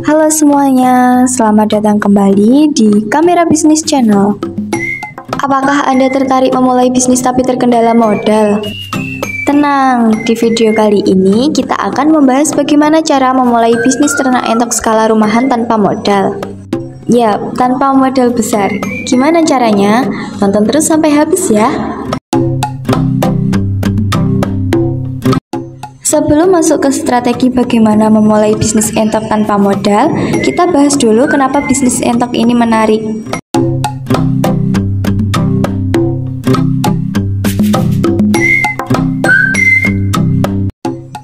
Halo semuanya, selamat datang kembali di Kamera Bisnis Channel. Apakah Anda tertarik memulai bisnis tapi terkendala modal? Tenang, di video kali ini kita akan membahas bagaimana cara memulai bisnis ternak entok skala rumahan tanpa modal. Yap, tanpa modal besar. Gimana caranya? Tonton terus sampai habis ya. Sebelum masuk ke strategi bagaimana memulai bisnis entok tanpa modal, kita bahas dulu kenapa bisnis entok ini menarik.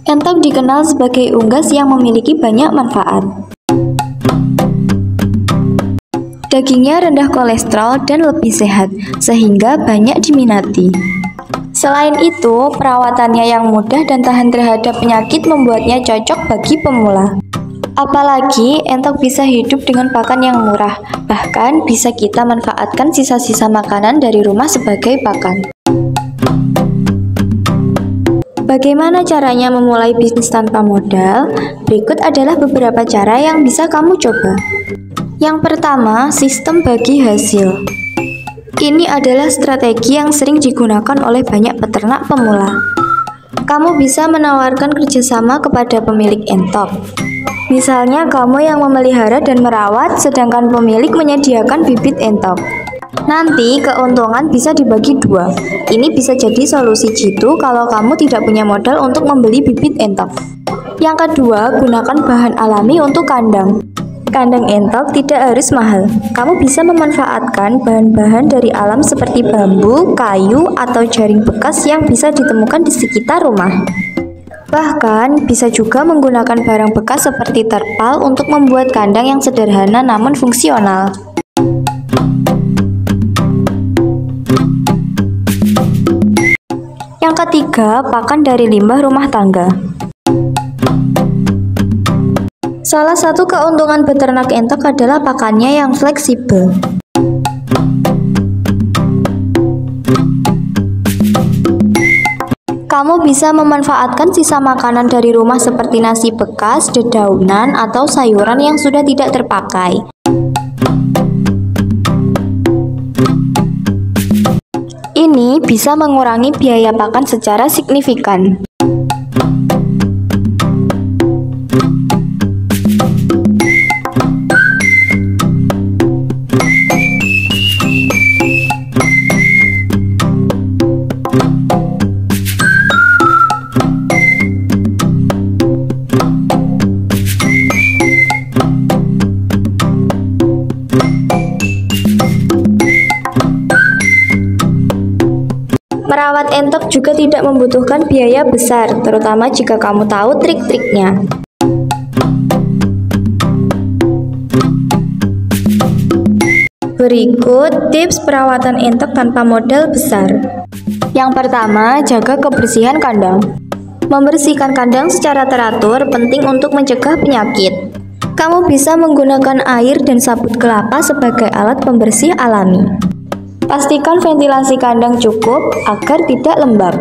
Entok dikenal sebagai unggas yang memiliki banyak manfaat. Dagingnya rendah kolesterol dan lebih sehat, sehingga banyak diminati. Selain itu, perawatannya yang mudah dan tahan terhadap penyakit membuatnya cocok bagi pemula. Apalagi, entok bisa hidup dengan pakan yang murah, bahkan bisa kita manfaatkan sisa-sisa makanan dari rumah sebagai pakan. Bagaimana caranya memulai bisnis tanpa modal? Berikut adalah beberapa cara yang bisa kamu coba. Yang pertama, sistem bagi hasil. Ini adalah strategi yang sering digunakan oleh banyak peternak pemula. Kamu bisa menawarkan kerjasama kepada pemilik entok. Misalnya kamu yang memelihara dan merawat, sedangkan pemilik menyediakan bibit entok. Nanti keuntungan bisa dibagi dua. Ini bisa jadi solusi jitu kalau kamu tidak punya modal untuk membeli bibit entok. Yang kedua, gunakan bahan alami untuk kandang. Kandang entok tidak harus mahal. Kamu bisa memanfaatkan bahan-bahan dari alam seperti bambu, kayu, atau jaring bekas yang bisa ditemukan di sekitar rumah. Bahkan, bisa juga menggunakan barang bekas seperti terpal untuk membuat kandang yang sederhana namun fungsional. Yang ketiga, pakan dari limbah rumah tangga. Salah satu keuntungan beternak entok adalah pakannya yang fleksibel. Kamu bisa memanfaatkan sisa makanan dari rumah seperti nasi bekas, dedaunan, atau sayuran yang sudah tidak terpakai. Ini bisa mengurangi biaya pakan secara signifikan. Merawat entok juga tidak membutuhkan biaya besar, terutama jika kamu tahu trik-triknya. Berikut tips perawatan entok tanpa modal besar. Yang pertama, jaga kebersihan kandang. Membersihkan kandang secara teratur penting untuk mencegah penyakit. Kamu bisa menggunakan air dan sabut kelapa sebagai alat pembersih alami. Pastikan ventilasi kandang cukup agar tidak lembab.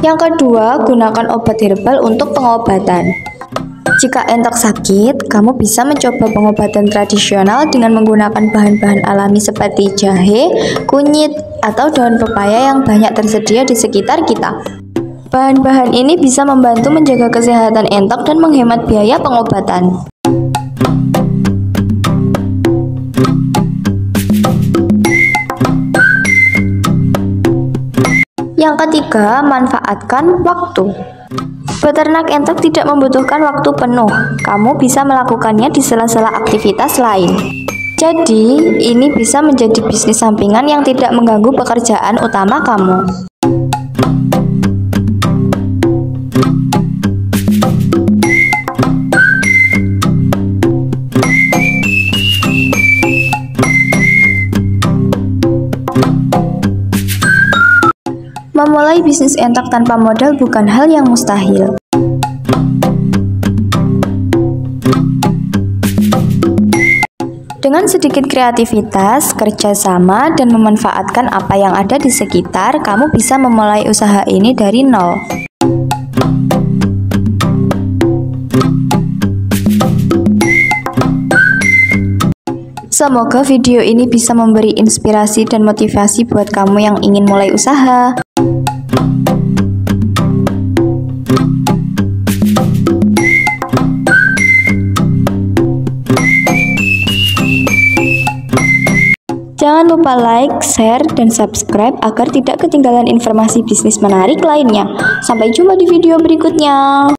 Yang kedua, gunakan obat herbal untuk pengobatan. Jika entok sakit, kamu bisa mencoba pengobatan tradisional dengan menggunakan bahan-bahan alami seperti jahe, kunyit, atau daun pepaya yang banyak tersedia di sekitar kita. Bahan-bahan ini bisa membantu menjaga kesehatan entok dan menghemat biaya pengobatan. Yang ketiga, manfaatkan waktu. Beternak entok tidak membutuhkan waktu penuh. Kamu bisa melakukannya di sela-sela aktivitas lain. Jadi, ini bisa menjadi bisnis sampingan yang tidak mengganggu pekerjaan utama kamu. Memulai bisnis entok tanpa modal bukan hal yang mustahil. Dengan sedikit kreativitas, kerjasama, dan memanfaatkan apa yang ada di sekitar, kamu bisa memulai usaha ini dari nol. Semoga video ini bisa memberi inspirasi dan motivasi buat kamu yang ingin mulai usaha. Jangan lupa like, share, dan subscribe agar tidak ketinggalan informasi bisnis menarik lainnya. Sampai jumpa di video berikutnya.